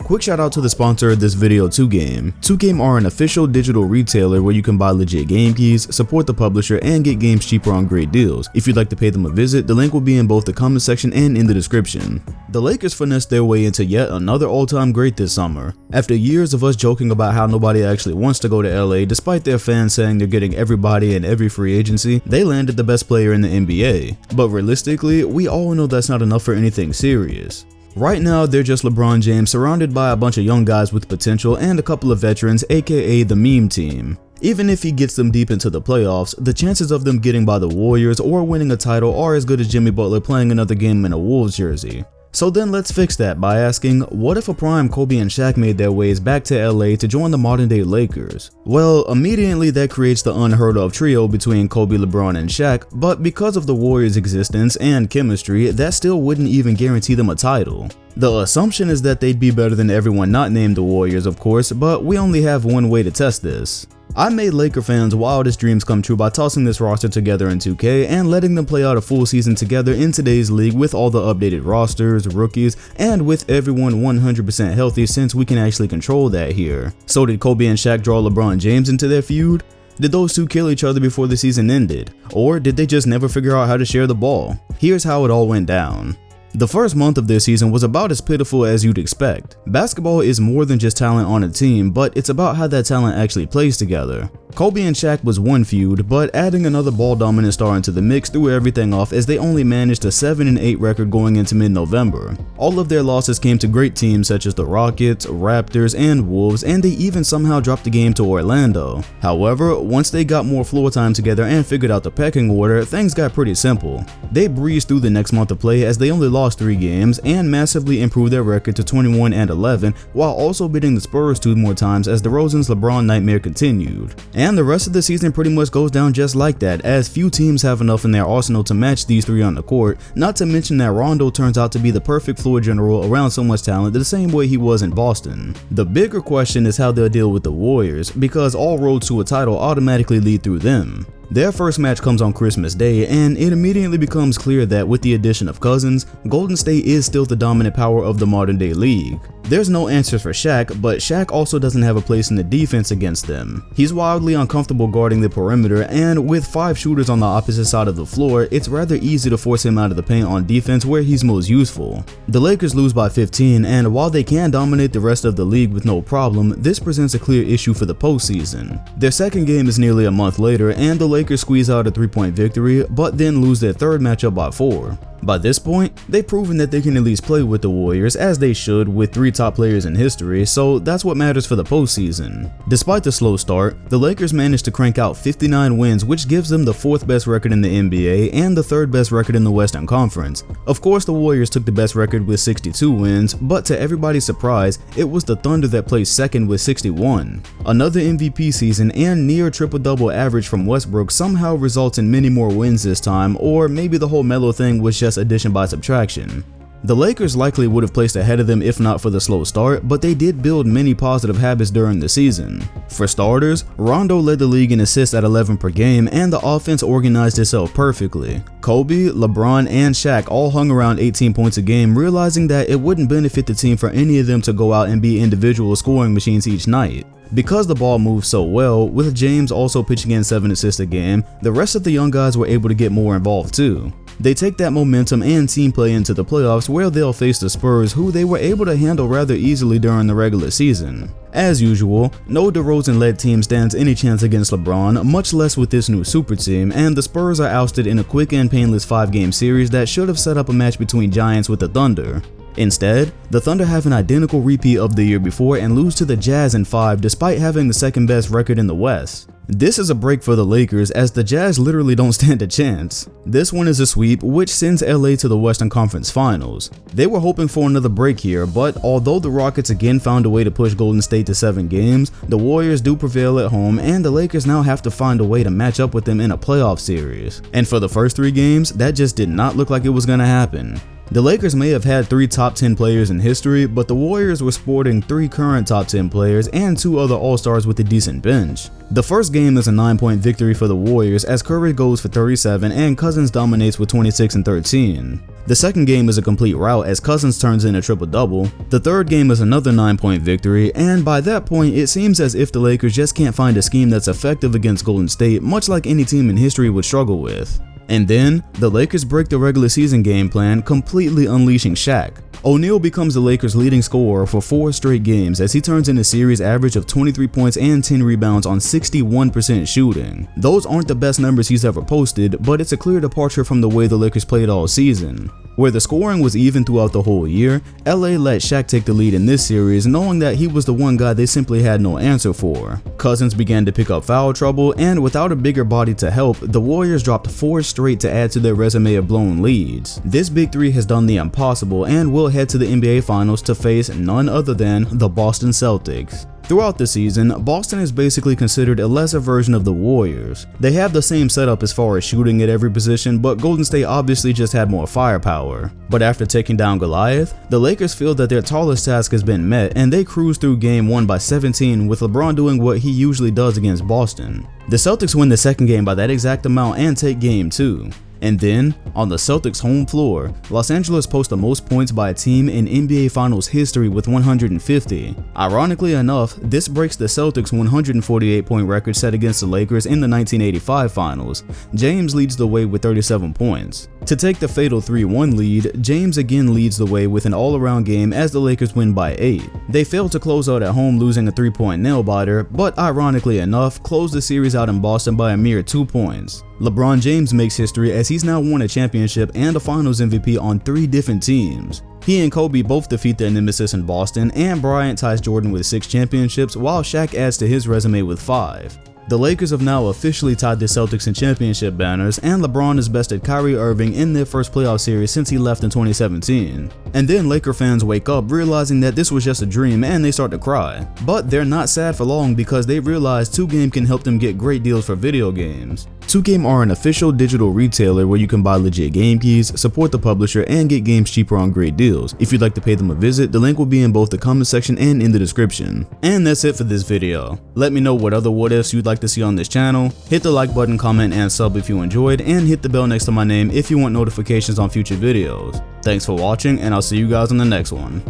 Quick shout out to the sponsor of this video, 2Game. 2Game are an official digital retailer where you can buy legit game keys, support the publisher, and get games cheaper on great deals. If you'd like to pay them a visit, the link will be in both the comment section and in the description. The Lakers finessed their way into yet another all-time great this summer. After years of us joking about how nobody actually wants to go to LA despite their fans saying they're getting everybody in every free agency, they landed the best player in the NBA. But realistically, we all know that's not enough for anything serious. Right now, they're just LeBron James surrounded by a bunch of young guys with potential and a couple of veterans, aka the meme team. Even if he gets them deep into the playoffs, the chances of them getting by the Warriors or winning a title are as good as Jimmy Butler playing another game in a Wolves jersey. So then let's fix that by asking, what if a prime Kobe and Shaq made their ways back to LA to join the modern day Lakers? Well, immediately that creates the unheard of trio between Kobe, LeBron, and Shaq, but because of the Warriors' existence and chemistry, that still wouldn't even guarantee them a title. The assumption is that they'd be better than everyone not named the Warriors, of course, but we only have one way to test this. I made Laker fans' wildest dreams come true by tossing this roster together in 2K and letting them play out a full season together in today's league with all the updated rosters, rookies, and with everyone 100% healthy since we can actually control that here. So did Kobe and Shaq draw LeBron James into their feud? Did those two kill each other before the season ended? Or did they just never figure out how to share the ball? Here's how it all went down. The first month of this season was about as pitiful as you'd expect. Basketball is more than just talent on a team, but it's about how that talent actually plays together. Kobe and Shaq was one feud, but adding another ball-dominant star into the mix threw everything off as they only managed a 7-8 record going into mid-November. All of their losses came to great teams such as the Rockets, Raptors, and Wolves, and they even somehow dropped the game to Orlando. However, once they got more floor time together and figured out the pecking order, things got pretty simple. They breezed through the next month of play as they only lost 3 games and massively improved their record to 21-11, while also beating the Spurs 2 more times as DeRozan's LeBron nightmare continued. And the rest of the season pretty much goes down just like that, as few teams have enough in their arsenal to match these 3 on the court, not to mention that Rondo turns out to be the perfect floor general around so much talent the same way he was in Boston. The bigger question is how they'll deal with the Warriors, because all roads to a title automatically lead through them. Their first match comes on Christmas Day, and it immediately becomes clear that with the addition of Cousins, Golden State is still the dominant power of the modern day league. There's no answers for Shaq, but Shaq also doesn't have a place in the defense against them. He's wildly uncomfortable guarding the perimeter, and with 5 shooters on the opposite side of the floor, it's rather easy to force him out of the paint on defense where he's most useful. The Lakers lose by 15, and while they can dominate the rest of the league with no problem, this presents a clear issue for the postseason. Their second game is nearly a month later, and the Lakers squeeze out a 3-point victory, but then lose their third matchup by 4. By this point, they've proven that they can at least play with the Warriors, as they should with 3 top players in history, so that's what matters for the postseason. Despite the slow start, the Lakers managed to crank out 59 wins, which gives them the 4th best record in the NBA and the 3rd best record in the Western Conference. Of course, the Warriors took the best record with 62 wins, but to everybody's surprise, it was the Thunder that placed 2nd with 61. Another MVP season and near triple-double average from Westbrook somehow results in many more wins this time, or maybe the whole Melo thing was just addition by subtraction. The Lakers likely would have placed ahead of them if not for the slow start, but they did build many positive habits during the season. For starters, Rondo led the league in assists at 11 per game, and the offense organized itself perfectly. Kobe, LeBron, and Shaq all hung around 18 points a game, realizing that it wouldn't benefit the team for any of them to go out and be individual scoring machines each night. Because the ball moved so well, with James also pitching in 7 assists a game, the rest of the young guys were able to get more involved too. They take that momentum and team play into the playoffs, where they'll face the Spurs, who they were able to handle rather easily during the regular season. As usual, no DeRozan-led team stands any chance against LeBron, much less with this new super team, and the Spurs are ousted in a quick and painless 5-game series that should have set up a match between Giants with the Thunder. Instead, the Thunder have an identical repeat of the year before and lose to the Jazz in 5 despite having the 2nd best record in the West. This is a break for the Lakers, as the Jazz literally don't stand a chance. This one is a sweep, which sends LA to the Western Conference Finals. They were hoping for another break here, but although the Rockets again found a way to push Golden State to 7 games, the Warriors do prevail at home, and the Lakers now have to find a way to match up with them in a playoff series. And for the first 3 games, that just did not look like it was gonna happen. The Lakers may have had 3 top 10 players in history, but the Warriors were sporting 3 current top 10 players and 2 other all-stars with a decent bench. The first game is a 9-point victory for the Warriors as Curry goes for 37 and Cousins dominates with 26 and 13. The second game is a complete rout as Cousins turns in a triple-double. The third game is another 9-point victory, and by that point it seems as if the Lakers just can't find a scheme that's effective against Golden State, much like any team in history would struggle with. And then, the Lakers break the regular season game plan, completely unleashing Shaq. O'Neal becomes the Lakers' leading scorer for 4 straight games as he turns in a series average of 23 points and 10 rebounds on 61% shooting. Those aren't the best numbers he's ever posted, but it's a clear departure from the way the Lakers played all season. Where the scoring was even throughout the whole year, LA let Shaq take the lead in this series, knowing that he was the one guy they simply had no answer for. Cousins began to pick up foul trouble, and without a bigger body to help, the Warriors dropped 4 straight to add to their resume of blown leads. This big 3 has done the impossible and will head to the NBA Finals to face none other than the Boston Celtics. Throughout the season, Boston is basically considered a lesser version of the Warriors. They have the same setup as far as shooting at every position, but Golden State obviously just had more firepower. But after taking down Goliath, the Lakers feel that their tallest task has been met and they cruise through game 1 by 17 with LeBron doing what he usually does against Boston. The Celtics win the second game by that exact amount and take game 2. And then, on the Celtics' home floor, Los Angeles posts the most points by a team in NBA Finals history with 150. Ironically enough, this breaks the Celtics' 148-point record set against the Lakers in the 1985 Finals. James leads the way with 37 points. To take the fatal 3-1 lead, James again leads the way with an all-around game as the Lakers win by 8. They fail to close out at home, losing a 3-point nail-biter, but ironically enough, close the series out in Boston by a mere 2 points. LeBron James makes history as he's now won a championship and a Finals MVP on 3 different teams. He and Kobe both defeat their nemesis in Boston, and Bryant ties Jordan with 6 championships while Shaq adds to his resume with 5. The Lakers have now officially tied the Celtics in championship banners, and LeBron has bested Kyrie Irving in their first playoff series since he left in 2017. And then Laker fans wake up realizing that this was just a dream and they start to cry. But they're not sad for long because they realize 2Game can help them get great deals for video games. 2Game are an official digital retailer where you can buy legit game keys, support the publisher, and get games cheaper on great deals. If you'd like to pay them a visit, the link will be in both the comment section and in the description. And that's it for this video. Let me know what other what ifs you'd like to see on this channel. Hit the like button, comment, and sub if you enjoyed, and hit the bell next to my name if you want notifications on future videos. Thanks for watching, and I'll see you guys on the next one.